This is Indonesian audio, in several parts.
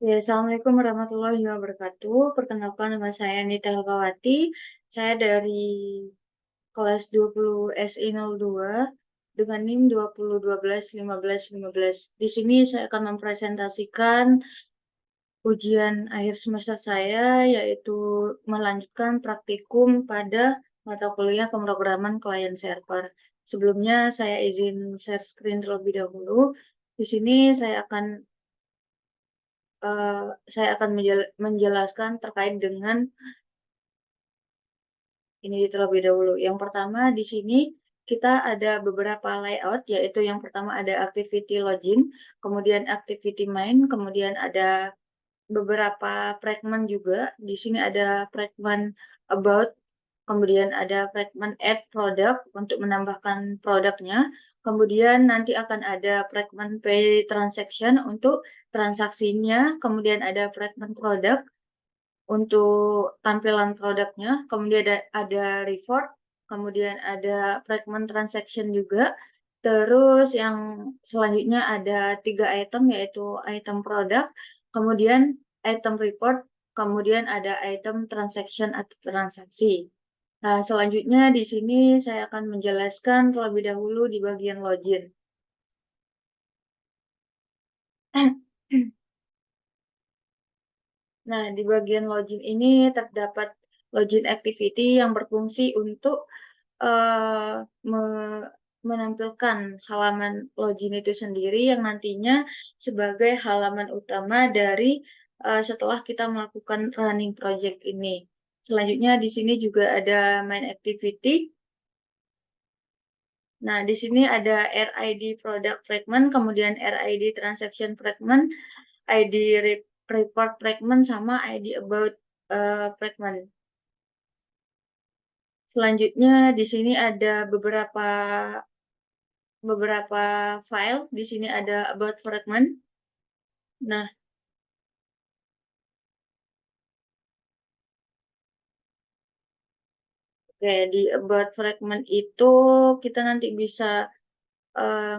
Ya, Assalamualaikum warahmatullahi wabarakatuh. Perkenalkan nama saya Nita Helkawati. Saya dari kelas 20 SI02 dengan NIM 20121515. Di sini saya akan mempresentasikan ujian akhir semester saya, yaitu melanjutkan praktikum pada mata kuliah pemrograman client server. Sebelumnya saya izin share screen terlebih dahulu. Di sini eh, saya akan menjelaskan terkait dengan ini terlebih dahulu. Yang pertama di sini kita ada beberapa layout, yaitu yang pertama ada activity login, kemudian activity main, kemudian ada beberapa fragment juga. Di sini ada fragment about, kemudian ada fragment add product untuk menambahkan produknya. Kemudian nanti akan ada fragment pay transaction untuk transaksinya, kemudian ada fragment product untuk tampilan produknya, kemudian ada reward, kemudian ada fragment transaction juga. Terus yang selanjutnya ada 3 item, yaitu item produk, kemudian item report, kemudian ada item transaction atau transaksi. Nah, selanjutnya di sini saya akan menjelaskan terlebih dahulu di bagian login. Nah, di bagian login ini terdapat login activity yang berfungsi untuk eh, menampilkan halaman login itu sendiri yang nantinya sebagai halaman utama dari setelah kita melakukan running project ini. Selanjutnya di sini juga ada main activity. Nah, di sini ada RID product fragment, kemudian RID transaction fragment, ID report fragment, sama ID about fragment. Selanjutnya di sini ada beberapa file. Di sini ada about fragment. Nah, oke, di about fragment itu kita nanti bisa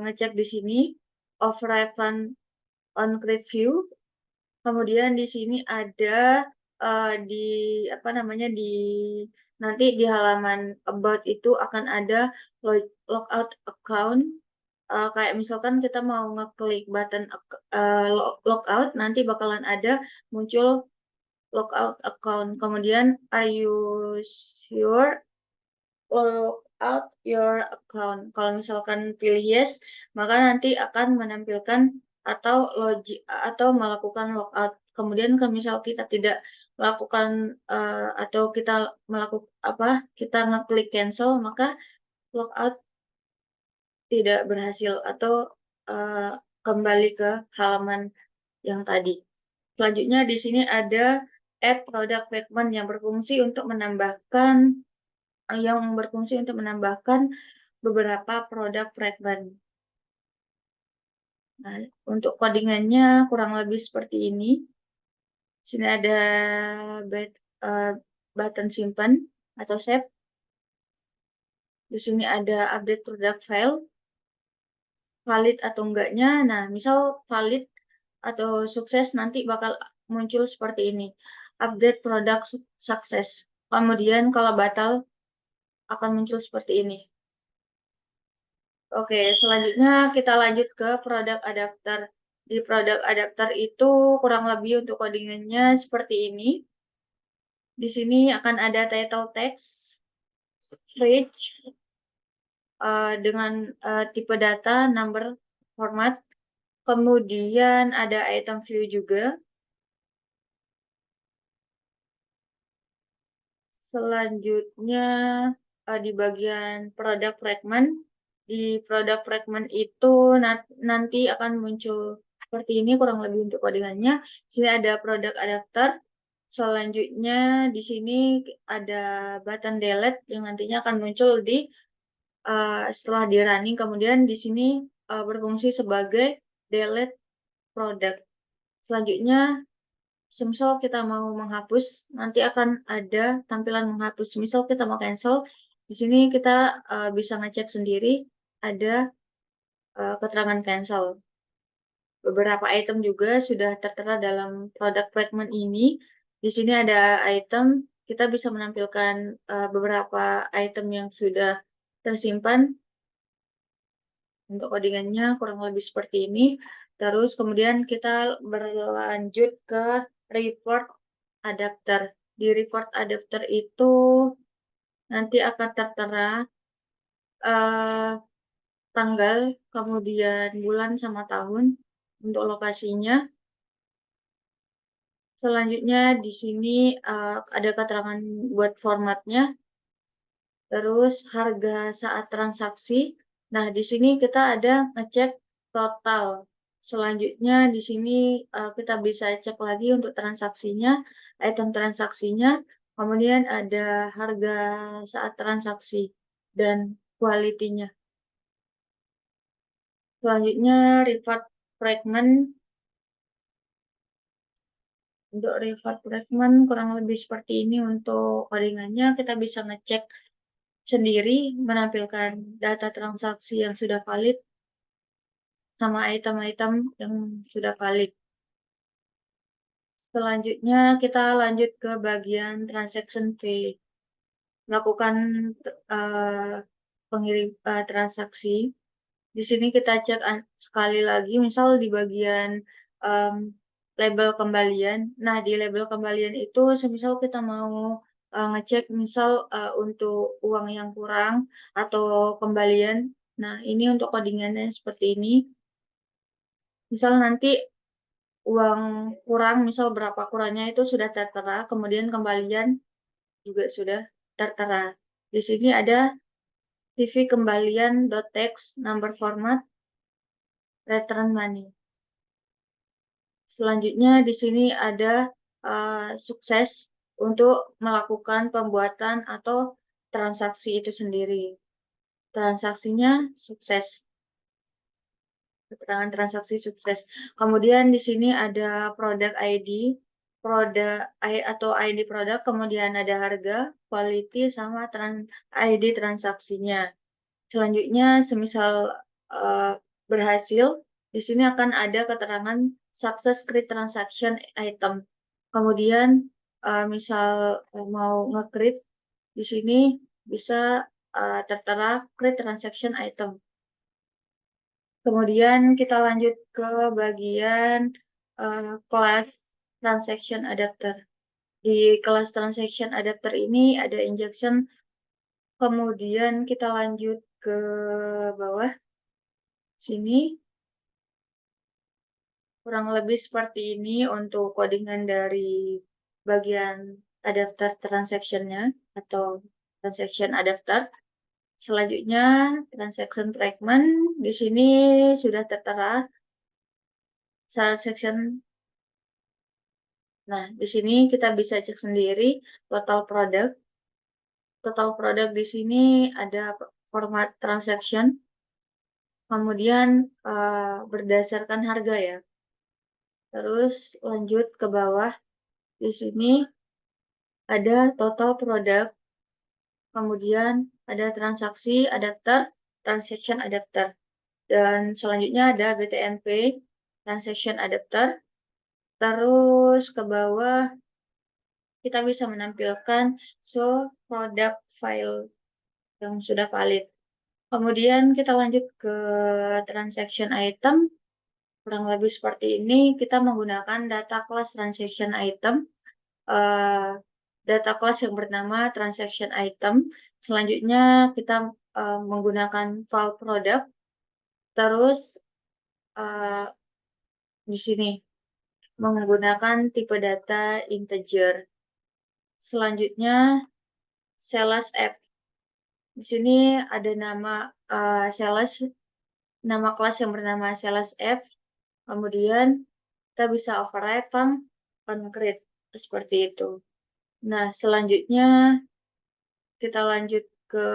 ngecek di sini override on create view. Kemudian di sini ada di apa namanya di nanti di halaman about itu akan ada logout account. Kayak misalkan kita mau ngeklik button logout, nanti bakalan ada muncul logout account. Kemudian are you sure log out your account? Kalau misalkan pilih yes, maka nanti akan menampilkan atau melakukan logout. Kemudian kalau misal kita tidak melakukan atau kita melakukan kita ngeklik cancel, maka logout tidak berhasil atau eh, kembali ke halaman yang tadi. Selanjutnya di sini ada add product fragment yang berfungsi untuk menambahkan beberapa produk fragment. Nah, untuk codingannya kurang lebih seperti ini. Di sini ada eh, button simpan atau save. Di sini ada update product file, valid atau enggaknya. Nah, misal valid atau sukses nanti bakal muncul seperti ini. Update product sukses. Kemudian kalau batal akan muncul seperti ini. Oke, selanjutnya kita lanjut ke produk adapter. Di produk adapter itu kurang lebih untuk codingannya seperti ini. Di sini akan ada title text, range, dengan tipe data, number, format. Kemudian ada item view juga. Selanjutnya di bagian produk fragment. Di produk fragment itu nanti akan muncul seperti ini kurang lebih untuk codingannya. Di sini ada produk adapter. Selanjutnya di sini ada button delete yang nantinya akan muncul setelah di running. Kemudian di sini berfungsi sebagai delete product. Selanjutnya semisal kita mau menghapus, nanti akan ada tampilan menghapus. Misal kita mau cancel, di sini kita bisa ngecek sendiri ada keterangan cancel. beberapa item juga sudah tertera dalam product fragment ini. Di sini ada item, kita bisa menampilkan beberapa item yang sudah tersimpan. Untuk codingannya kurang lebih seperti ini. Terus kemudian kita berlanjut ke report adapter. Di report adapter itu nanti akan tertera eh, tanggal, kemudian bulan sama tahun untuk lokasinya. Selanjutnya di sini ada keterangan buat formatnya, terus harga saat transaksi. Nah, di sini kita ada ngecek total. Selanjutnya di sini kita bisa cek lagi untuk transaksinya, item transaksinya, kemudian ada harga saat transaksi dan quality-nya. Selanjutnya reward fragment. Untuk reward fragment kurang lebih seperti ini untuk codingannya. Kita bisa ngecek sendiri, menampilkan data transaksi yang sudah valid sama item-item yang sudah valid. Selanjutnya kita lanjut ke bagian transaction fee. Melakukan pengirim transaksi. Di sini kita cek sekali lagi, misal di bagian label kembalian. Nah, di label kembalian itu, semisal kita mau ngecek misal untuk uang yang kurang atau kembalian. Nah, ini untuk codingannya seperti ini. Misal nanti uang kurang, misal berapa kurangnya itu sudah tertera, kemudian kembalian juga sudah tertera. Di sini ada TV kembalian .text number format return money. Selanjutnya di sini ada sukses untuk melakukan pembuatan atau transaksi itu sendiri. Transaksinya sukses. Keterangan transaksi sukses. Kemudian di sini ada product ID, produk atau ID produk, kemudian ada harga, quality, sama ID transaksinya. Selanjutnya, semisal berhasil, di sini akan ada keterangan success create transaction item. Kemudian, misal mau nge-create, di sini bisa tertera create transaction item. Kemudian kita lanjut ke bagian kelas transaction adapter. Di kelas transaction adapter ini ada injection. Kemudian kita lanjut ke bawah sini. Kurang lebih seperti ini untuk codingan dari bagian adapter transaction-nya atau transaction adapter. Selanjutnya, transaction fragment. Di sini sudah tertera transaction. Nah, di sini kita bisa cek sendiri total product. Total product di sini ada format transaction. Kemudian berdasarkan harga ya. Terus lanjut ke bawah. Di sini ada total product, kemudian ada transaksi adapter, transaction adapter. Dan selanjutnya ada BTNP, transaction adapter. Terus ke bawah kita bisa menampilkan show product file yang sudah valid. Kemudian kita lanjut ke transaction item. Kurang lebih seperti ini, kita menggunakan data class transaction item. Data class yang bernama transaction item. Selanjutnya kita menggunakan file product. Terus di sini menggunakan tipe data integer. Selanjutnya sales app. Di sini ada nama sales, nama kelas yang bernama sales app. Kemudian kita bisa override concrete seperti itu. Nah, selanjutnya kita lanjut ke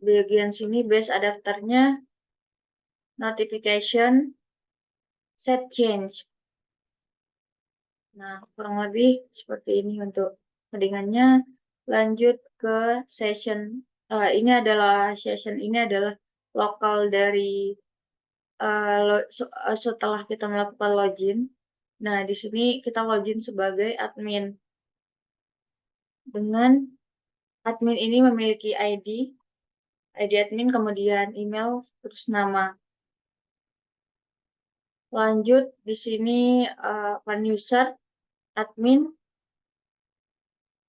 bagian sini, base adapternya, notification, set change. Nah, kurang lebih seperti ini untuk codingannya. Lanjut ke session. Ini adalah lokal dari setelah kita melakukan login, nah di sini kita login sebagai admin. Dengan admin ini memiliki ID admin, kemudian email, terus nama. Lanjut di sini one user, admin,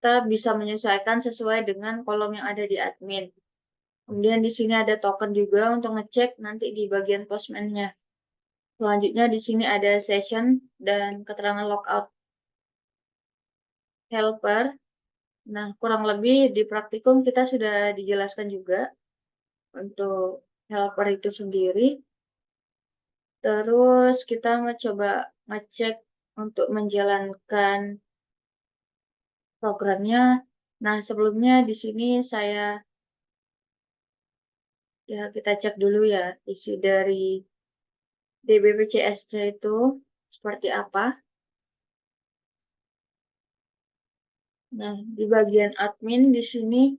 kita bisa menyesuaikan sesuai dengan kolom yang ada di admin. Kemudian di sini ada token juga untuk ngecek nanti di bagian postman-nya. Selanjutnya di sini ada session dan keterangan logout helper. Nah, kurang lebih di praktikum kita sudah dijelaskan juga untuk helper itu sendiri. Terus kita mencoba ngecek untuk menjalankan programnya. Nah, sebelumnya di sini kita cek dulu ya isi dari DBPCS-nya itu seperti apa. Nah, di bagian admin di sini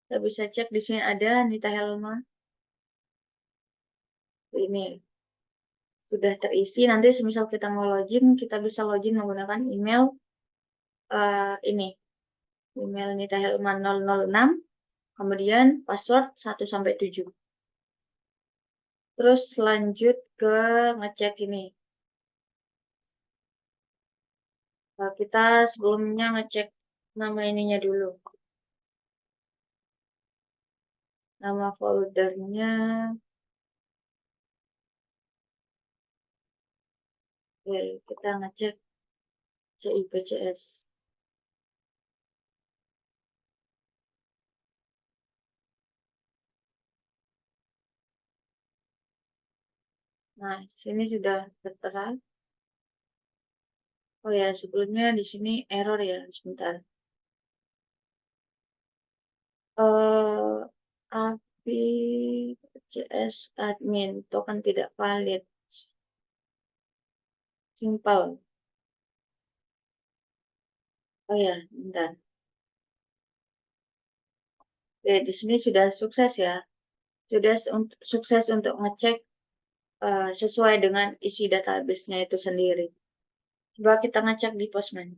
kita bisa cek di sini ada Nita Helma. Ini sudah terisi. Nanti semisal kita mau login, kita bisa login menggunakan email ini. Email Nita Helma 006, kemudian password 1 sampai 7. Terus lanjut ke ngecek ini. Kita sebelumnya ngecek nama ininya dulu. Nama foldernya. Oke, kita ngecek CIPCS. Nah, sini sudah tertera. Oh ya, sebelumnya di sini error ya, sebentar. API CS admin token tidak valid. Simple. Oh ya, bentar. Oke, di sini sudah sukses ya. Sudah sukses untuk ngecek sesuai dengan isi database-nya itu sendiri. Coba kita ngecek di Postman.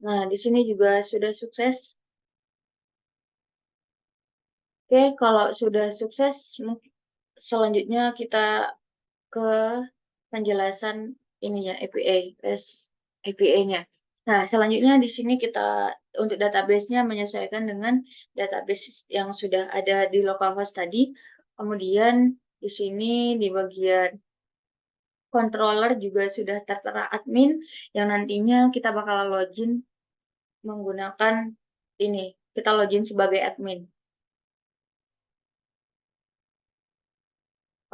Nah, di sini juga sudah sukses. Oke, kalau sudah sukses, selanjutnya kita ke penjelasan ininya APA, APA-nya. Nah, selanjutnya di sini kita untuk database-nya menyesuaikan dengan database yang sudah ada di localhost tadi. Kemudian di sini di bagian controller juga sudah tertera admin yang nantinya kita bakal login menggunakan ini. Kita login sebagai admin.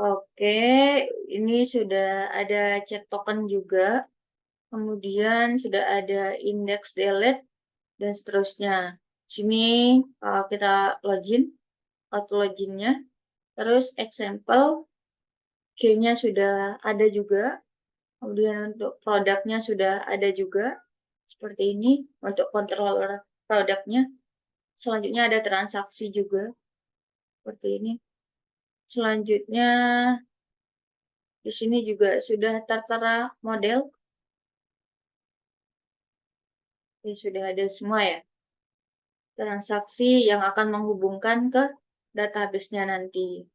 Oke, ini sudah ada chat token juga. Kemudian sudah ada index delete dan seterusnya. Sini kita login, auto loginnya. Terus example, key-nya sudah ada juga. Kemudian untuk produknya sudah ada juga. Seperti ini untuk controller produknya. Selanjutnya ada transaksi juga. Seperti ini. Selanjutnya di sini juga sudah tertera model. Ini sudah ada semua ya. Transaksi yang akan menghubungkan ke database-nya nanti.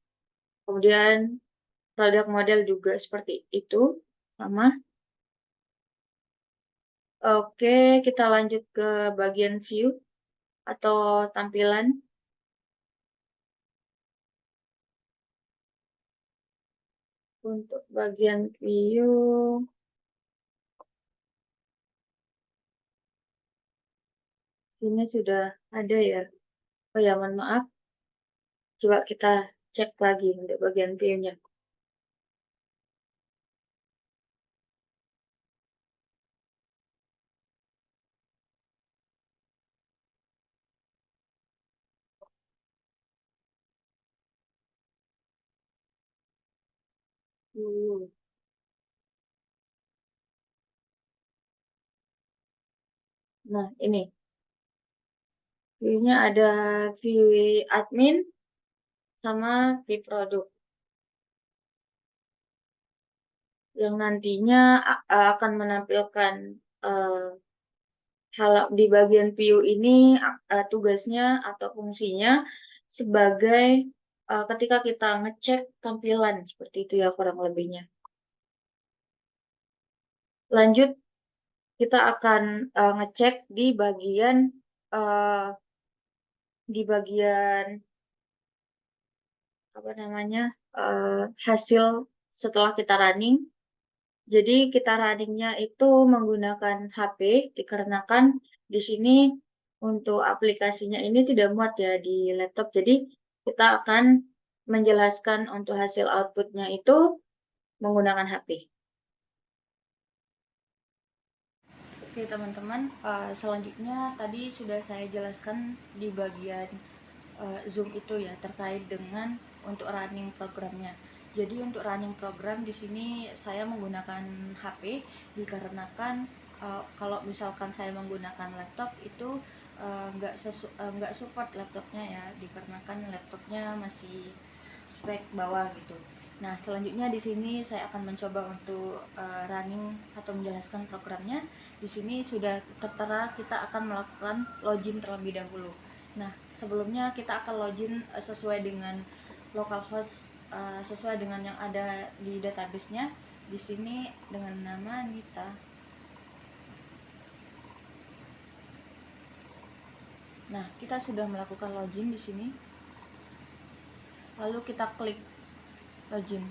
Kemudian produk model juga seperti itu, sama. Oke, kita lanjut ke bagian view atau tampilan. Untuk bagian view, ini sudah ada ya. Oh ya, mohon maaf. Coba kita cek lagi untuk bagian view-nya. dulu. Nah, ini view-nya ada view admin sama view produk yang nantinya akan menampilkan eh, hal di bagian view ini tugasnya atau fungsinya sebagai ketika kita ngecek tampilan seperti itu ya kurang lebihnya. Lanjut kita akan ngecek uh, di bagian apa namanya hasil setelah kita running. Jadi kita runningnya itu menggunakan HP dikarenakan di sini untuk aplikasinya ini tidak muat ya di laptop. Jadi kita akan menjelaskan untuk hasil outputnya itu menggunakan HP. Oke teman-teman, selanjutnya tadi sudah saya jelaskan di bagian Zoom itu ya terkait dengan untuk running programnya. Jadi untuk running program di sini saya menggunakan HP dikarenakan kalau misalkan saya menggunakan laptop itu nggak support laptopnya ya, dikarenakan laptopnya masih spek bawah gitu. Nah, selanjutnya di sini saya akan mencoba untuk running atau menjelaskan programnya. Di sini sudah tertera kita akan melakukan login terlebih dahulu. Nah, sebelumnya kita akan login sesuai dengan localhost sesuai dengan yang ada di database-nya. Di sini dengan nama Nita. Nah, kita sudah melakukan login di sini. Lalu kita klik login.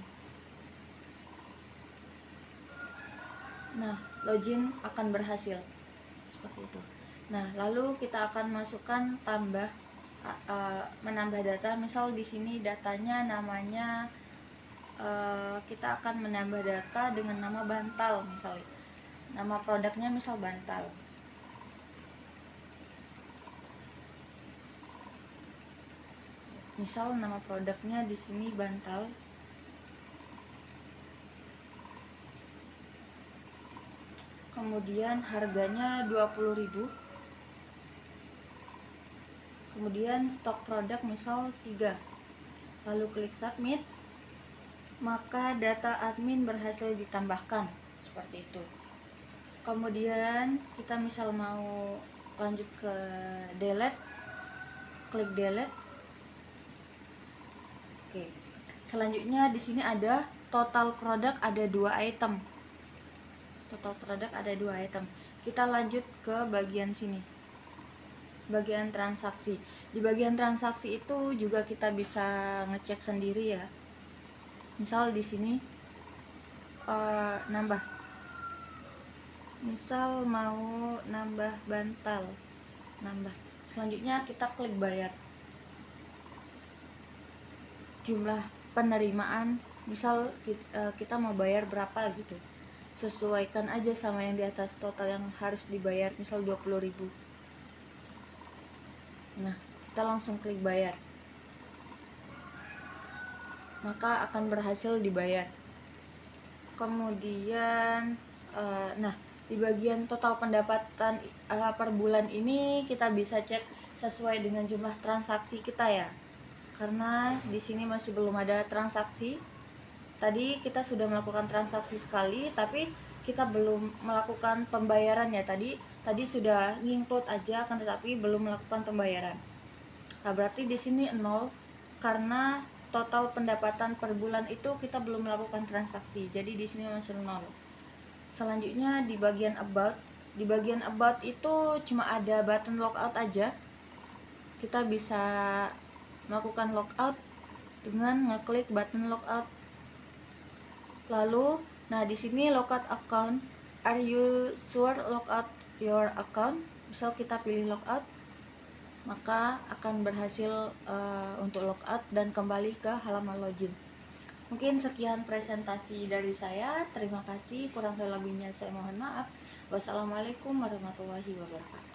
Nah, login akan berhasil seperti itu. Nah, lalu kita akan masukkan menambah data. Misal di sini datanya namanya kita akan menambah data dengan nama bantal misalnya. Nama produknya misal bantal. Misal nama produknya di sini bantal. Kemudian harganya 20.000. Kemudian stok produk misal 3. Lalu klik submit. Maka data admin berhasil ditambahkan seperti itu. Kemudian kita misal mau lanjut ke delete, klik delete. Oke. Selanjutnya di sini ada total produk ada 2 item. Total produk ada 2 item. Kita lanjut ke bagian sini. Bagian transaksi. Di bagian transaksi itu juga kita bisa ngecek sendiri ya. Misal di sini nambah. Misal mau nambah bantal. Nambah. Selanjutnya kita klik bayar. Jumlah penerimaan, misal kita mau bayar berapa gitu. Sesuaikan aja sama yang di atas total yang harus dibayar, misal 20.000. Nah, kita langsung klik bayar. Maka akan berhasil dibayar. Kemudian nah, di bagian total pendapatan per bulan ini kita bisa cek sesuai dengan jumlah transaksi kita ya. Karena di sini masih belum ada transaksi. Tadi kita sudah melakukan transaksi sekali, tapi kita belum melakukan pembayaran ya. Tadi sudah nginclude aja, kan tetapi belum melakukan pembayaran. Nah, berarti di sini 0 karena total pendapatan per bulan itu kita belum melakukan transaksi. Jadi di sini masih 0. Selanjutnya di bagian about. Di bagian about itu cuma ada button logout aja. Kita bisa melakukan logout dengan ngeklik button logout. Lalu, nah di sini logout account. Are you sure logout your account? Misal kita pilih logout, maka akan berhasil untuk logout dan kembali ke halaman login. Mungkin sekian presentasi dari saya. Terima kasih. Kurang lebihnya saya mohon maaf. Wassalamualaikum warahmatullahi wabarakatuh.